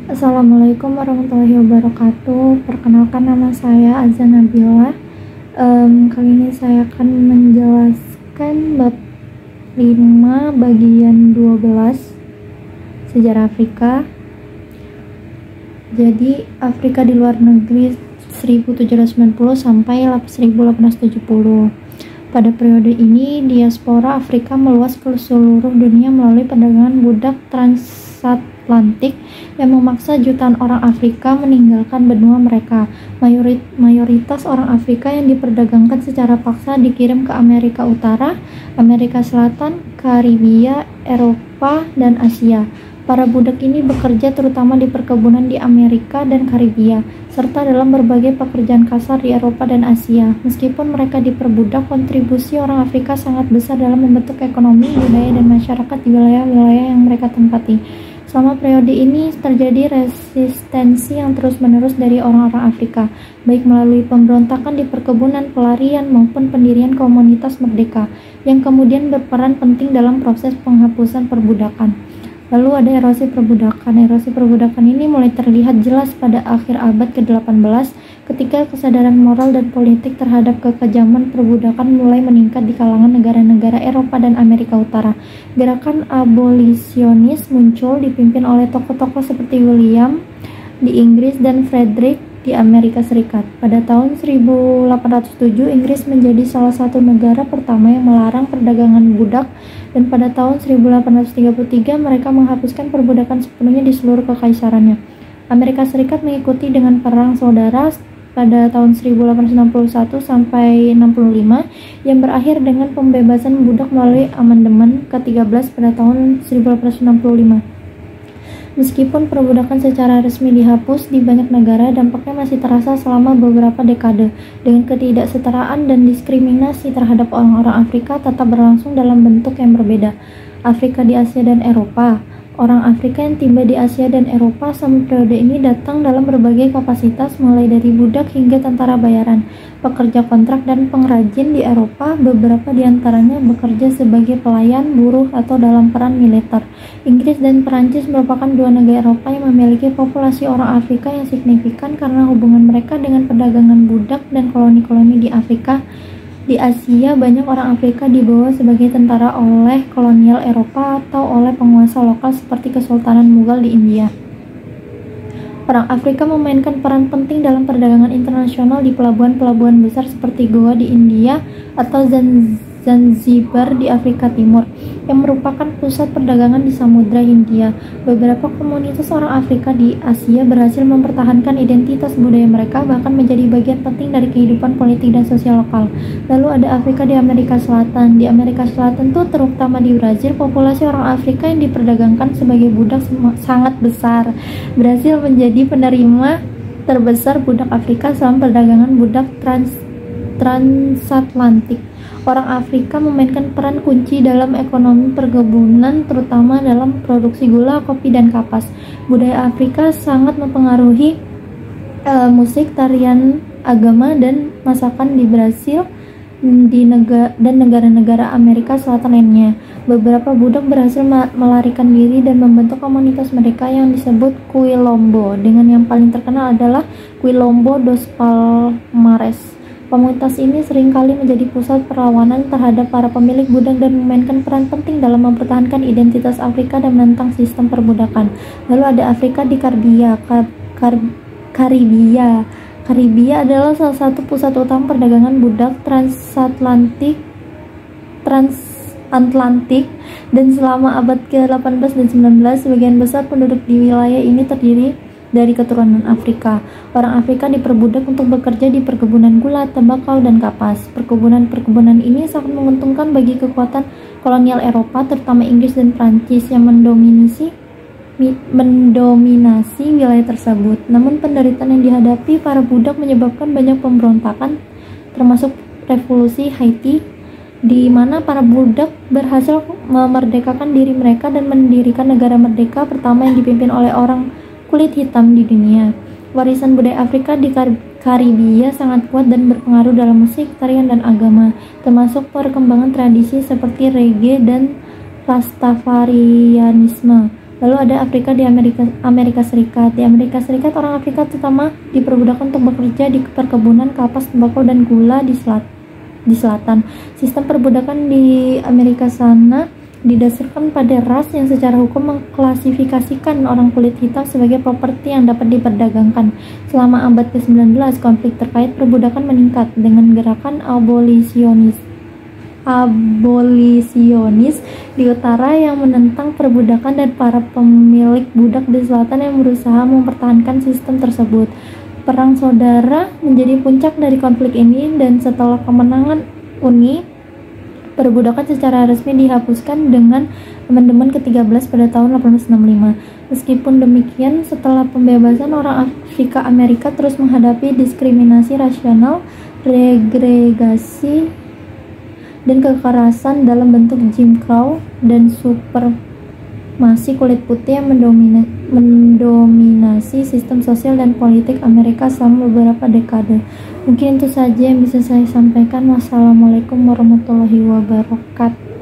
Assalamualaikum warahmatullahi wabarakatuh. Perkenalkan, nama saya Azza Nabila. Kali ini saya akan menjelaskan bab 5 bagian 12 sejarah Afrika. Jadi Afrika di luar negeri 1790 sampai 1870. Pada periode ini, diaspora Afrika meluas ke seluruh dunia melalui perdagangan budak transatlantik yang memaksa jutaan orang Afrika meninggalkan benua mereka. Mayoritas orang Afrika yang diperdagangkan secara paksa dikirim ke Amerika Utara, Amerika Selatan, Karibia, Eropa, dan Asia. Para budak ini bekerja terutama di perkebunan di Amerika dan Karibia, serta dalam berbagai pekerjaan kasar di Eropa dan Asia. Meskipun mereka diperbudak, kontribusi orang Afrika sangat besar dalam membentuk ekonomi, budaya, dan masyarakat di wilayah-wilayah yang mereka tempati. Selama periode ini terjadi resistensi yang terus-menerus dari orang-orang Afrika, baik melalui pemberontakan di perkebunan, pelarian, maupun pendirian komunitas merdeka, yang kemudian berperan penting dalam proses penghapusan perbudakan. Lalu ada erosi perbudakan. Erosi perbudakan ini mulai terlihat jelas pada akhir abad ke-18 ketika kesadaran moral dan politik terhadap kekejaman perbudakan mulai meningkat di kalangan negara-negara Eropa dan Amerika Utara. Gerakan abolisionis muncul dipimpin oleh tokoh-tokoh seperti William di Inggris dan Frederick di Amerika Serikat. Pada tahun 1807, Inggris menjadi salah satu negara pertama yang melarang perdagangan budak, dan pada tahun 1833 mereka menghapuskan perbudakan sepenuhnya di seluruh kekaisarannya. Amerika Serikat mengikuti dengan perang saudara pada tahun 1861 sampai 65 yang berakhir dengan pembebasan budak melalui amandemen ke-13 pada tahun 1865. Meskipun perbudakan secara resmi dihapus di banyak negara, dampaknya masih terasa selama beberapa dekade. Dengan ketidaksetaraan dan diskriminasi terhadap orang-orang Afrika tetap berlangsung dalam bentuk yang berbeda. Afrika di Asia dan Eropa. Orang Afrika yang tiba di Asia dan Eropa selama periode ini datang dalam berbagai kapasitas, mulai dari budak hingga tentara bayaran, pekerja kontrak, dan pengrajin di Eropa. Beberapa di antaranya bekerja sebagai pelayan, buruh, atau dalam peran militer. Inggris dan Perancis merupakan dua negara Eropa yang memiliki populasi orang Afrika yang signifikan karena hubungan mereka dengan perdagangan budak dan koloni-koloni di Afrika. Di Asia, banyak orang Afrika dibawa sebagai tentara oleh kolonial Eropa atau oleh penguasa lokal seperti Kesultanan Mughal di India. Orang Afrika memainkan peran penting dalam perdagangan internasional di pelabuhan-pelabuhan besar seperti Goa di India atau Zanzibar di Afrika Timur, yang merupakan pusat perdagangan di Samudra Hindia. Beberapa komunitas orang Afrika di Asia berhasil mempertahankan identitas budaya mereka, bahkan menjadi bagian penting dari kehidupan politik dan sosial lokal. Lalu ada Afrika di Amerika Selatan. Di Amerika Selatan tuh, terutama di Brazil, populasi orang Afrika yang diperdagangkan sebagai budak sangat besar. Brazil menjadi penerima terbesar budak Afrika selama perdagangan budak transatlantik. Orang Afrika memainkan peran kunci dalam ekonomi perkebunan, terutama dalam produksi gula, kopi, dan kapas. Budaya Afrika sangat mempengaruhi musik, tarian, agama, dan masakan di Brasil dan negara-negara Amerika Selatan lainnya. Beberapa budak berhasil melarikan diri dan membentuk komunitas mereka yang disebut Quilombo, dengan yang paling terkenal adalah Quilombo dos Palmares. Komunitas ini seringkali menjadi pusat perlawanan terhadap para pemilik budak dan memainkan peran penting dalam mempertahankan identitas Afrika dan menentang sistem perbudakan. Lalu ada Afrika di Karibia. Karibia adalah salah satu pusat utama perdagangan budak transatlantik, dan selama abad ke-18 dan 19, sebagian besar penduduk di wilayah ini terdiri dari keturunan Afrika. Orang Afrika diperbudak untuk bekerja di perkebunan gula, tembakau, dan kapas. Perkebunan ini sangat menguntungkan bagi kekuatan kolonial Eropa, terutama Inggris dan Prancis, yang mendominasi wilayah tersebut. Namun penderitaan yang dihadapi para budak menyebabkan banyak pemberontakan, termasuk revolusi Haiti, di mana para budak berhasil memerdekakan diri mereka dan mendirikan negara merdeka pertama yang dipimpin oleh orang kulit hitam di dunia. Warisan budaya Afrika di Karibia sangat kuat dan berpengaruh dalam musik, tarian, dan agama, termasuk perkembangan tradisi seperti reggae dan Rastafarianisme. Lalu ada Afrika di Amerika Serikat. Di Amerika Serikat, orang Afrika terutama diperbudakan untuk bekerja di perkebunan kapas, tembakau, dan gula di selatan. Sistem perbudakan di Amerika sana didasarkan pada ras yang secara hukum mengklasifikasikan orang kulit hitam sebagai properti yang dapat diperdagangkan. Selama abad ke-19, konflik terkait perbudakan meningkat dengan gerakan abolisionis di utara yang menentang perbudakan dan para pemilik budak di selatan yang berusaha mempertahankan sistem tersebut. Perang saudara menjadi puncak dari konflik ini, dan setelah kemenangan Uni, perbudakan secara resmi dihapuskan dengan amandemen ke-13 pada tahun 1865. Meskipun demikian, setelah pembebasan, orang Afrika Amerika terus menghadapi diskriminasi rasional, segregasi, dan kekerasan dalam bentuk Jim Crow dan supremasi kulit putih yang mendominasi sistem sosial dan politik Amerika selama beberapa dekade. Mungkin itu saja yang bisa saya sampaikan. Wassalamualaikum warahmatullahi wabarakatuh.